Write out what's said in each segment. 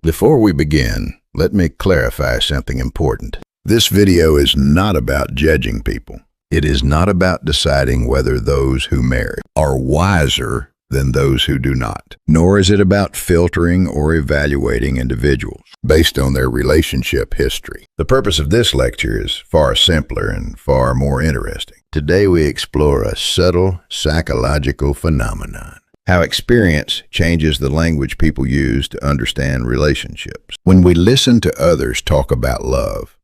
Before we begin, let me clarify something important. This video is not about judging people. It is not about deciding whether those who marry are wiser than those who do not. Nor is it about filtering or evaluating individuals based on their relationship history. The purpose of this lecture is far simpler and far more interesting. Today we explore a subtle psychological phenomenon. How experience changes the language people use to understand relationships. When we listen to others talk about love,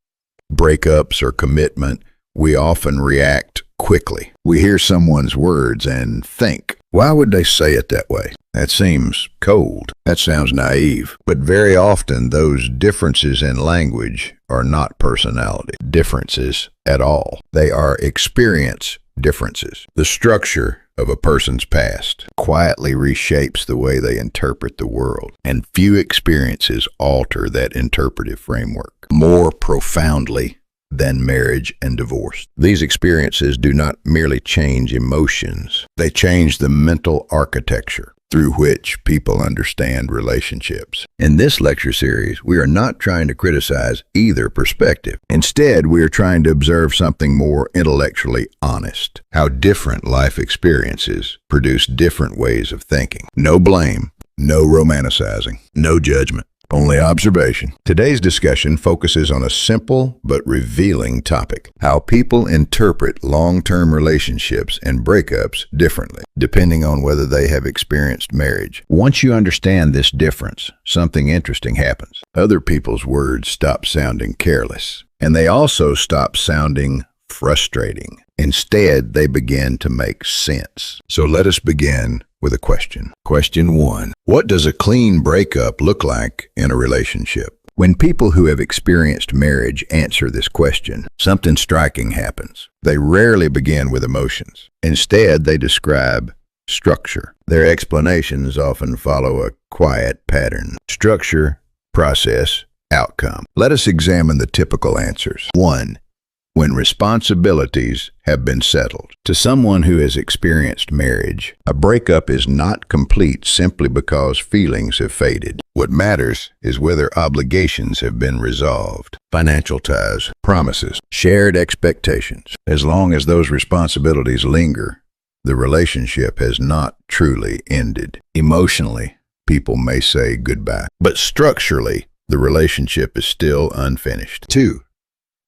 breakups, or commitment, we often react quickly. We hear someone's words and think, why would they say it that way? That seems cold. That sounds naive. But very often those differences in language are not personality differences at all. They are experience differences. The structure of a person's past quietly reshapes the way they interpret the world, and few experiences alter that interpretive framework more profoundly than marriage and divorce. These experiences do not merely change emotions, they change the mental architecture through which people understand relationships. In this lecture series, we are not trying to criticize either perspective. Instead, we are trying to observe something more intellectually honest, how different life experiences produce different ways of thinking. No blame, no romanticizing, no judgment. Only observation. Today's discussion focuses on a simple but revealing topic: how people interpret long-term relationships and breakups differently, depending on whether they have experienced marriage. Once you understand this difference, something interesting happens. Other people's words stop sounding careless, and they also stop sounding frustrating. Instead, they begin to make sense. So let us begin with a question. Question 1. What does a clean breakup look like in a relationship? When people who have experienced marriage answer this question, something striking happens. They rarely begin with emotions. Instead, they describe structure. Their explanations often follow a quiet pattern. Structure, process, outcome. Let us examine the typical answers. 1. When responsibilities have been settled. To someone who has experienced marriage, a breakup is not complete simply because feelings have faded. What matters is whether obligations have been resolved. Financial ties, promises, shared expectations. As long as those responsibilities linger, the relationship has not truly ended. Emotionally, people may say goodbye, but structurally, the relationship is still unfinished. 2.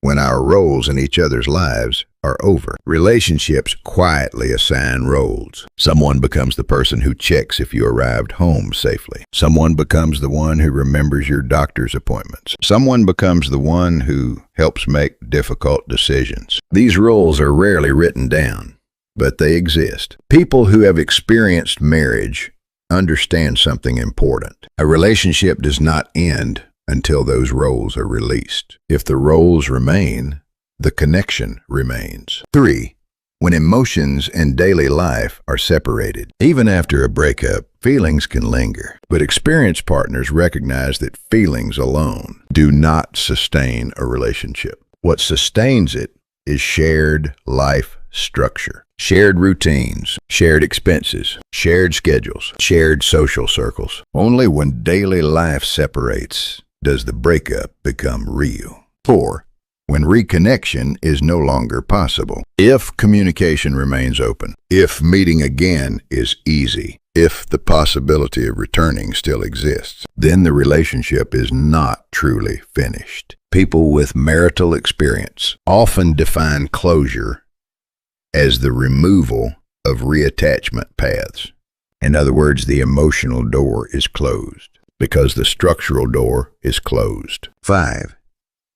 When our roles in each other's lives are over. Relationships quietly assign roles. Someone becomes the person who checks if you arrived home safely. Someone becomes the one who remembers your doctor's appointments. Someone becomes the one who helps make difficult decisions. These roles are rarely written down, but they exist. People who have experienced marriage understand something important. A relationship does not end until those roles are released. If the roles remain, the connection remains. 3. When emotions and daily life are separated. Even after a breakup, feelings can linger, but experienced partners recognize that feelings alone do not sustain a relationship. What sustains it is shared life structure. Shared routines, shared expenses, shared schedules, shared social circles. Only when daily life separates does the breakup become real. 4. When reconnection is no longer possible. If communication remains open, if meeting again is easy, if the possibility of returning still exists, then the relationship is not truly finished. People with marital experience often define closure as the removal of reattachment paths. In other words, the emotional door is closed because the structural door is closed. 5.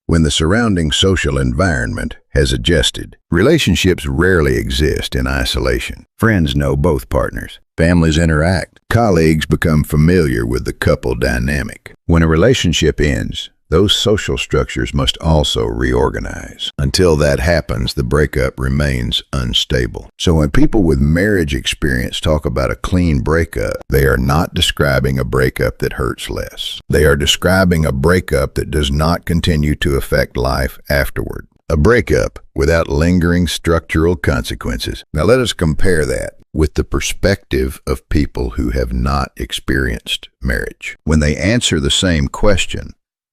When the surrounding social environment has adjusted. Relationships rarely exist in isolation. Friends know both partners. Families interact. Colleagues become familiar with the couple dynamic. When a relationship ends, those social structures must also reorganize. Until that happens, the breakup remains unstable. So when people with marriage experience talk about a clean breakup, they are not describing a breakup that hurts less. They are describing a breakup that does not continue to affect life afterward. A breakup without lingering structural consequences. Now let us compare that with the perspective of people who have not experienced marriage. When they answer the same question,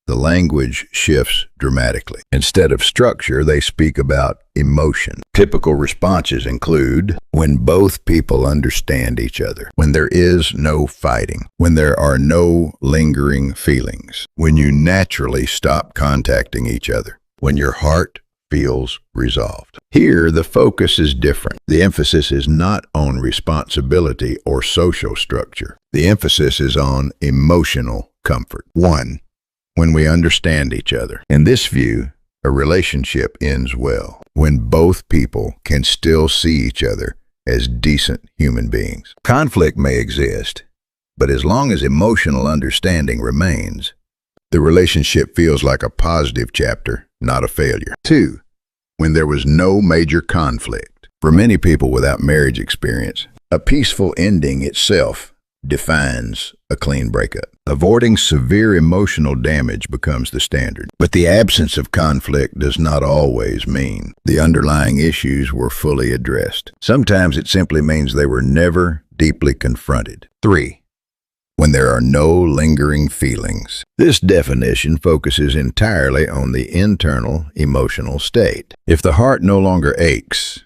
the language shifts dramatically. Instead of structure, they speak about emotion. Typical responses include when both people understand each other, when there is no fighting, when there are no lingering feelings, when you naturally stop contacting each other, when your heart feels resolved. Here, the focus is different. The emphasis is not on responsibility or social structure. The emphasis is on emotional comfort. 1. When we understand each other. In this view, a relationship ends well when both people can still see each other as decent human beings. Conflict may exist, but as long as emotional understanding remains, the relationship feels like a positive chapter, not a failure. 2. When there was no major conflict. For many people without marriage experience, a peaceful ending itself defines a clean breakup. Avoiding severe emotional damage becomes the standard. But the absence of conflict does not always mean the underlying issues were fully addressed. Sometimes it simply means they were never deeply confronted. 3. When there are no lingering feelings. This definition focuses entirely on the internal emotional state. If the heart no longer aches,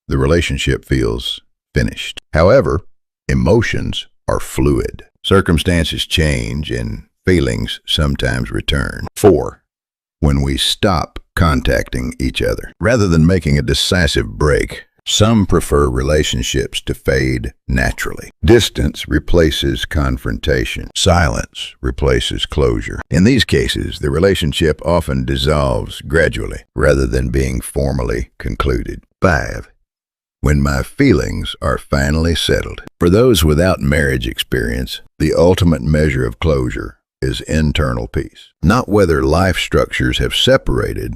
the relationship feels finished. However, emotions are fluid. Circumstances change and feelings sometimes return. 4. When we stop contacting each other. Rather than making a decisive break, some prefer relationships to fade naturally. Distance replaces confrontation. Silence replaces closure. In these cases, the relationship often dissolves gradually rather than being formally concluded. 5. When my feelings are finally settled. For those without marriage experience, the ultimate measure of closure is internal peace. Not whether life structures have separated,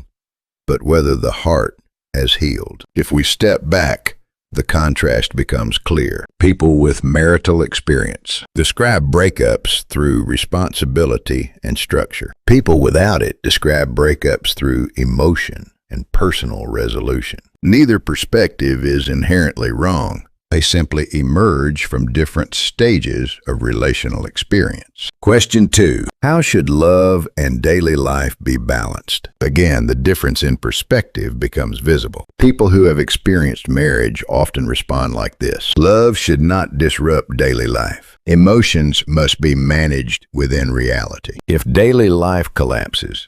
but whether the heart has healed. If we step back, the contrast becomes clear. People with marital experience describe breakups through responsibility and structure. People without it describe breakups through emotion and personal resolution. Neither perspective is inherently wrong. They simply emerge from different stages of relational experience. Question 2. How should love and daily life be balanced? Again, the difference in perspective becomes visible. People who have experienced marriage often respond like this. Love should not disrupt daily life. Emotions must be managed within reality. If daily life collapses,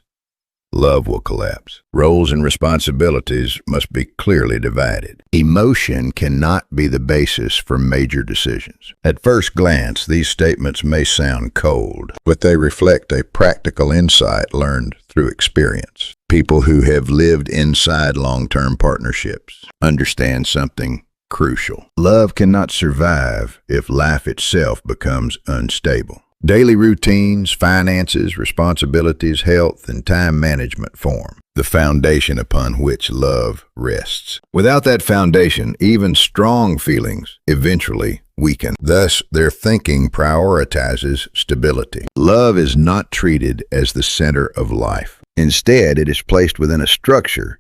love will collapse. Roles and responsibilities must be clearly divided. Emotion cannot be the basis for major decisions. At first glance, these statements may sound cold, but they reflect a practical insight learned through experience. People who have lived inside long-term partnerships understand something crucial. Love cannot survive if life itself becomes unstable. Daily routines, finances, responsibilities, health, and time management form the foundation upon which love rests. Without that foundation, even strong feelings eventually weaken. Thus, their thinking prioritizes stability. Love is not treated as the center of life. Instead, it is placed within a structure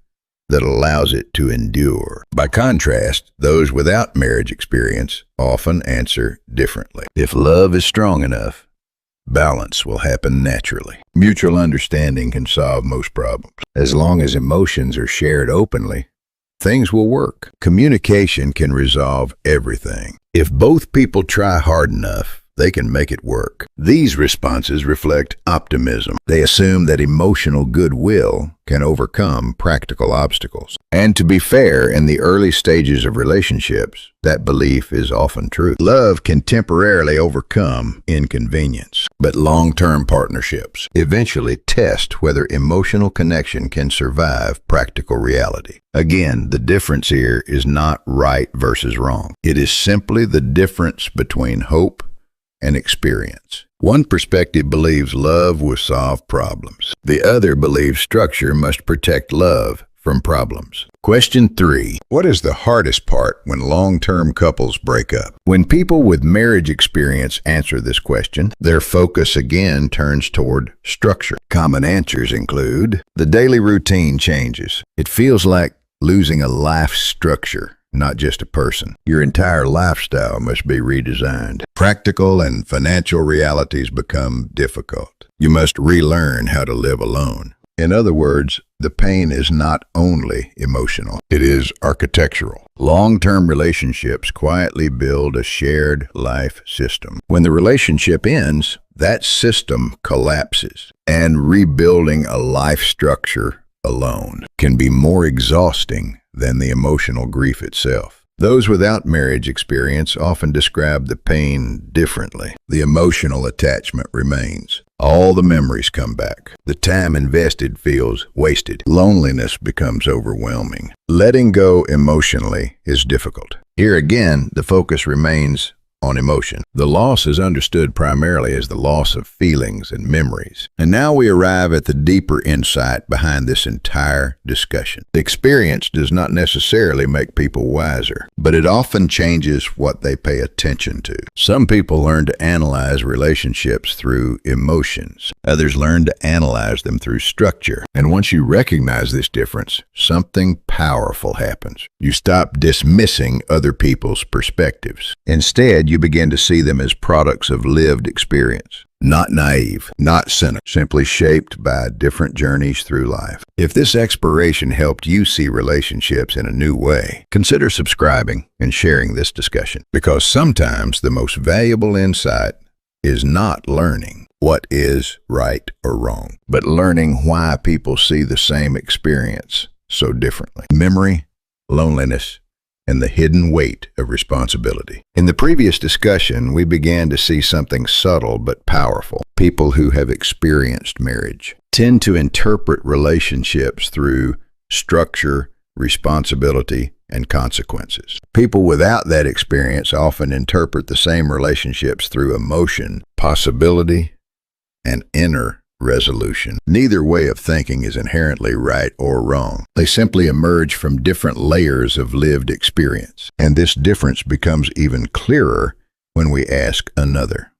that allows it to endure. By contrast, those without marriage experience often answer differently. If love is strong enough, balance will happen naturally. Mutual understanding can solve most problems. As long as emotions are shared openly, things will work. Communication can resolve everything. If both people try hard enough, they can make it work. These responses reflect optimism. They assume that emotional goodwill can overcome practical obstacles. And to be fair, in the early stages of relationships, that belief is often true. Love can temporarily overcome inconvenience, but long-term partnerships eventually test whether emotional connection can survive practical reality. Again, the difference here is not right versus wrong. It is simply the difference between hope and experience. One perspective believes love will solve problems. The other believes structure must protect love from problems. Question 3. What is the hardest part when long-term couples break up? When people with marriage experience answer this question, their focus again turns toward structure. Common answers include the daily routine changes. It feels like losing a life structure, not just a person. Your entire lifestyle must be redesigned. Practical and financial realities become difficult. You must relearn how to live alone. In other words, the pain is not only emotional, it is architectural. Long-term relationships quietly build a shared life system. When the relationship ends, that system collapses, and rebuilding a life structure alone can be more exhausting than the emotional grief itself. Those without marriage experience often describe the pain differently. The emotional attachment remains. All the memories come back. The time invested feels wasted. Loneliness becomes overwhelming. Letting go emotionally is difficult. Here again, the focus remains on emotion. The loss is understood primarily as the loss of feelings and memories. And now we arrive at the deeper insight behind this entire discussion. The experience does not necessarily make people wiser, but it often changes what they pay attention to. Some people learn to analyze relationships through emotions. Others learn to analyze them through structure. And once you recognize this difference, something powerful happens. You stop dismissing other people's perspectives. Instead, you begin to see them as products of lived experience. Not naive, not cynical, simply shaped by different journeys through life. If this exploration helped you see relationships in a new way, consider subscribing and sharing this discussion, because sometimes the most valuable insight is not learning what is right or wrong, but learning why people see the same experience so differently. Memory, loneliness, and the hidden weight of responsibility. In the previous discussion, we began to see something subtle but powerful. People who have experienced marriage tend to interpret relationships through structure, responsibility, and consequences. People without that experience often interpret the same relationships through emotion, possibility, and inner resolution. Neither way of thinking is inherently right or wrong. They simply emerge from different layers of lived experience. And this difference becomes even clearer when we ask another.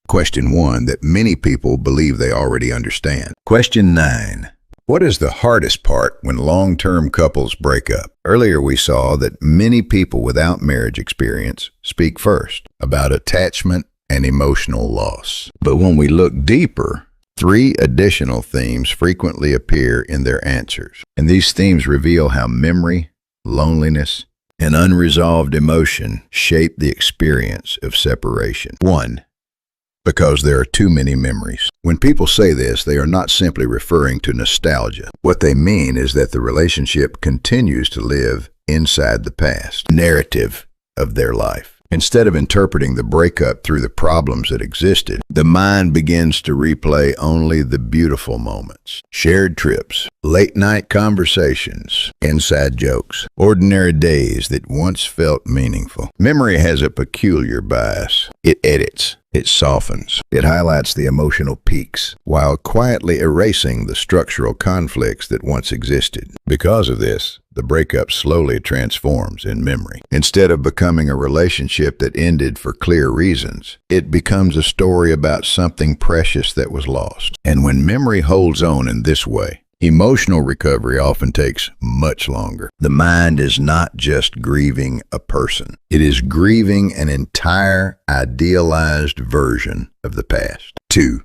Question 1 that many people believe they already understand. Question 9. What is the hardest part when long-term couples break up? Earlier we saw that many people without marriage experience speak first about attachment and emotional loss. But when we look deeper, 3 additional themes frequently appear in their answers, and these themes reveal how memory, loneliness, and unresolved emotion shape the experience of separation. 1. Because there are too many memories. When people say this, they are not simply referring to nostalgia. What they mean is that the relationship continues to live inside the past narrative of their life. Instead of interpreting the breakup through the problems that existed, the mind begins to replay only the beautiful moments. Shared trips, late-night conversations, inside jokes, ordinary days that once felt meaningful. Memory has a peculiar bias. It edits. It softens. It highlights the emotional peaks, while quietly erasing the structural conflicts that once existed. Because of this, the breakup slowly transforms in memory. Instead of becoming a relationship that ended for clear reasons, it becomes a story about something precious that was lost. And when memory holds on in this way, emotional recovery often takes much longer. The mind is not just grieving a person. It is grieving an entire idealized version of the past. 2.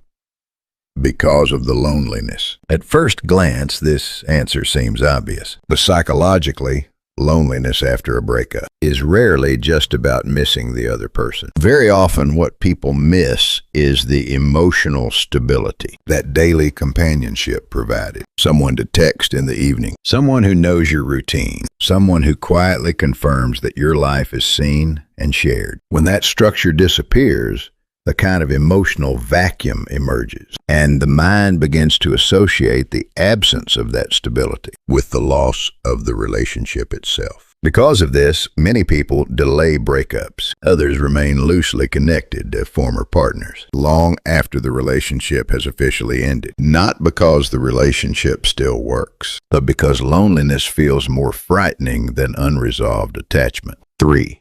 Because of the loneliness. At first glance, this answer seems obvious, but psychologically, loneliness after a breakup is rarely just about missing the other person. Very often what people miss is the emotional stability that daily companionship provided. Someone to text in the evening, someone who knows your routine, someone who quietly confirms that your life is seen and shared. When that structure disappears, a kind of emotional vacuum emerges, and the mind begins to associate the absence of that stability with the loss of the relationship itself. Because of this, many people delay breakups. Others remain loosely connected to former partners long after the relationship has officially ended, not because the relationship still works, but because loneliness feels more frightening than unresolved attachment. 3.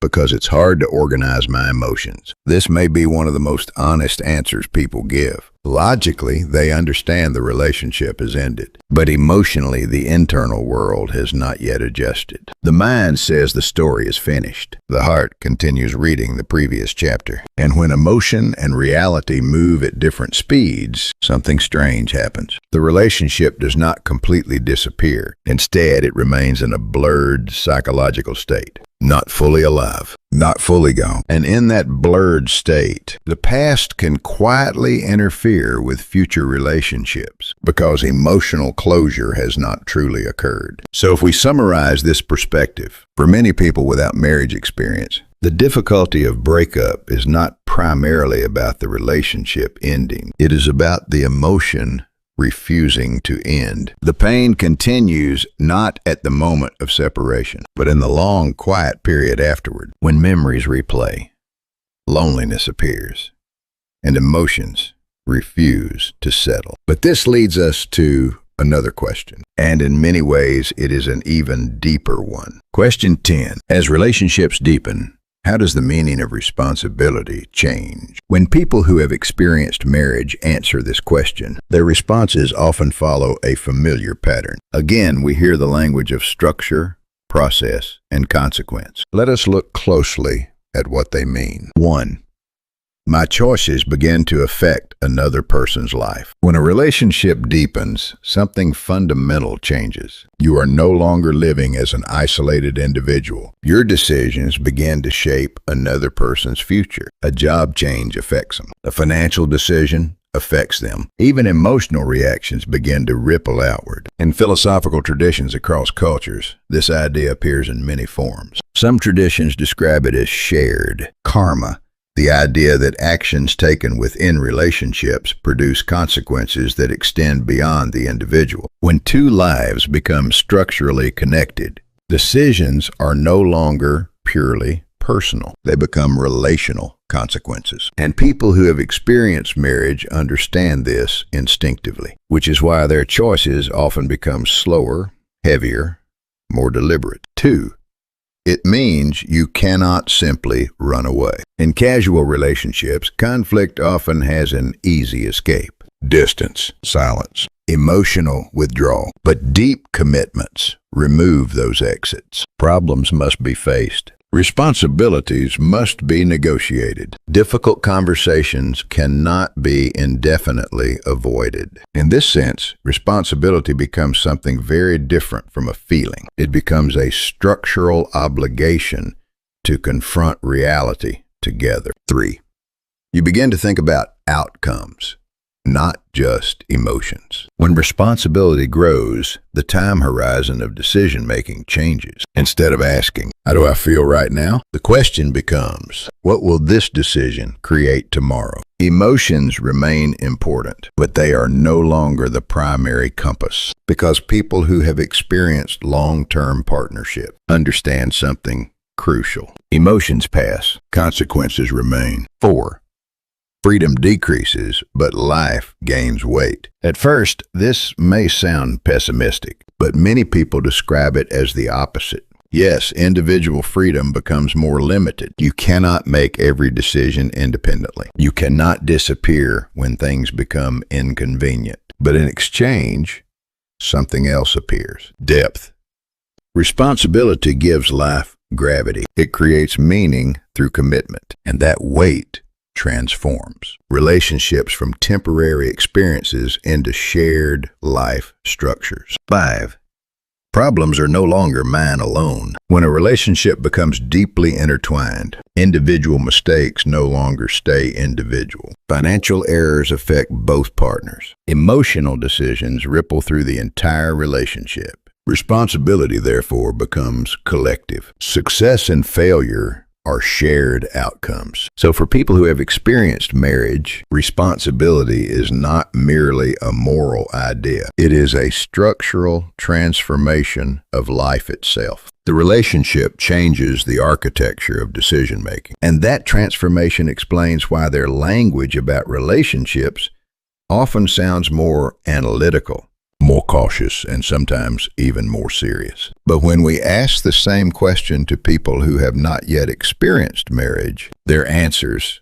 Because it's hard to organize my emotions. This may be one of the most honest answers people give. Logically, they understand the relationship has ended, but emotionally, the internal world has not yet adjusted. The mind says the story is finished. The heart continues reading the previous chapter. And when emotion and reality move at different speeds, something strange happens. The relationship does not completely disappear. Instead, it remains in a blurred psychological state. Not fully alive, not fully gone. And in that blurred state, the past can quietly interfere with future relationships because emotional closure has not truly occurred. So if we summarize this perspective, for many people without marriage experience, the difficulty of breakup is not primarily about the relationship ending. It is about the emotion refusing to end. The pain continues not at the moment of separation, but in the long, quiet period afterward. When memories replay, loneliness appears, and emotions refuse to settle. But this leads us to another question, and in many ways, it is an even deeper one. Question 10. As relationships deepen, how does the meaning of responsibility change? When people who have experienced marriage answer this question, their responses often follow a familiar pattern. Again, we hear the language of structure, process, and consequence. Let us look closely at what they mean. 1. My choices begin to affect another person's life. When a relationship deepens, something fundamental changes. You are no longer living as an isolated individual. Your decisions begin to shape another person's future. A job change affects them. A financial decision affects them. Even emotional reactions begin to ripple outward. In philosophical traditions across cultures, this idea appears in many forms. Some traditions describe it as shared karma, the idea that actions taken within relationships produce consequences that extend beyond the individual. When two lives become structurally connected, decisions are no longer purely personal. They become relational consequences. And people who have experienced marriage understand this instinctively, which is why their choices often become slower, heavier, more deliberate. 2. It means you cannot simply run away. In casual relationships, conflict often has an easy escape. Distance, silence, emotional withdrawal. But deep commitments remove those exits. Problems must be faced. Responsibilities must be negotiated. Difficult conversations cannot be indefinitely avoided. In this sense, responsibility becomes something very different from a feeling. It becomes a structural obligation to confront reality together. 3. You begin to think about outcomes, not just emotions. When responsibility grows, the time horizon of decision-making changes. Instead of asking, how do I feel right now? The question becomes, what will this decision create tomorrow? Emotions remain important, but they are no longer the primary compass, because people who have experienced long-term partnership understand something crucial. Emotions pass, consequences remain. 4. Freedom decreases, but life gains weight. At first, this may sound pessimistic, but many people describe it as the opposite. Yes, individual freedom becomes more limited. You cannot make every decision independently. You cannot disappear when things become inconvenient. But in exchange, something else appears. Depth. Responsibility gives life gravity. It creates meaning through commitment, and that weight transforms relationships from temporary experiences into shared life structures. 5. Problems are no longer mine alone. When a relationship becomes deeply intertwined, individual mistakes no longer stay individual. Financial errors affect both partners. Emotional decisions ripple through the entire relationship. Responsibility, therefore, becomes collective. Success and failure are shared outcomes. So for people who have experienced marriage, responsibility is not merely a moral idea. It is a structural transformation of life itself. The relationship changes the architecture of decision-making. And that transformation explains why their language about relationships often sounds more analytical, more cautious, and sometimes even more serious. But when we ask the same question to people who have not yet experienced marriage, their answers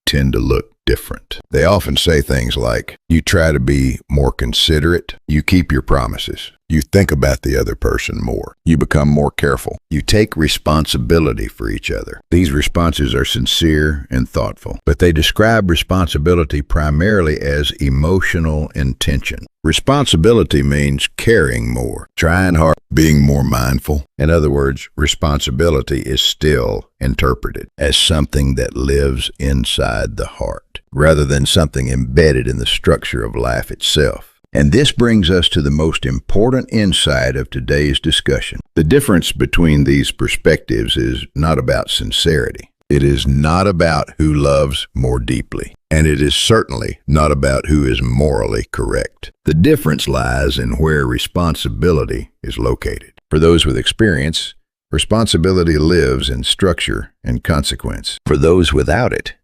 tend to look different. They often say things like, you try to be more considerate, you keep your promises, you think about the other person more, you become more careful, you take responsibility for each other. These responses are sincere and thoughtful, but they describe responsibility primarily as emotional intention. Responsibility means caring more, trying hard, being more mindful. In other words, responsibility is still interpreted as something that lives inside the heart, rather than something embedded in the structure of life itself. And this brings us to the most important insight of today's discussion. The difference between these perspectives is not about sincerity. It is not about who loves more deeply. And it is certainly not about who is morally correct. The difference lies in where responsibility is located. For those with experience, responsibility lives in structure and consequence. For those without it,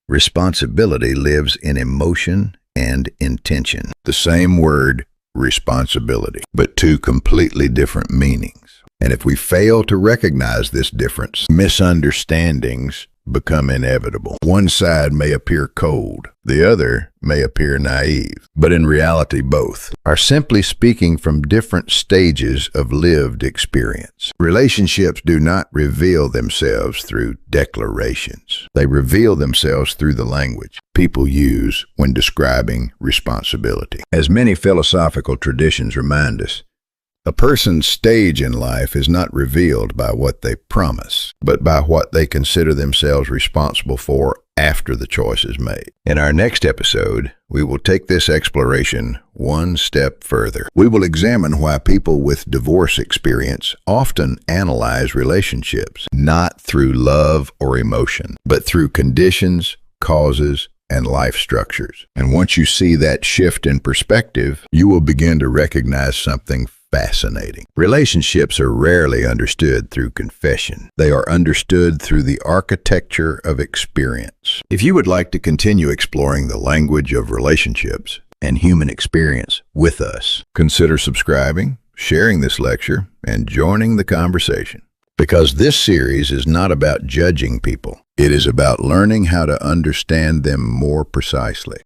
responsibility lives in emotion and intention. The same word, responsibility, but two completely different meanings. And if we fail to recognize this difference, misunderstandings become inevitable. One side may appear cold, the other may appear naive, but in reality both are simply speaking from different stages of lived experience. Relationships do not reveal themselves through declarations. They reveal themselves through the language people use when describing responsibility. As many philosophical traditions remind us, a person's stage in life is not revealed by what they promise, but by what they consider themselves responsible for after the choice is made. In our next episode, we will take this exploration one step further. We will examine why people with divorce experience often analyze relationships, not through love or emotion, but through conditions, causes, and life structures. And once you see that shift in perspective, you will begin to recognize something fascinating. Relationships are rarely understood through confession. They are understood through the architecture of experience. If you would like to continue exploring the language of relationships and human experience with us, consider subscribing, sharing this lecture, and joining the conversation. Because this series is not about judging people. It is about learning how to understand them more precisely.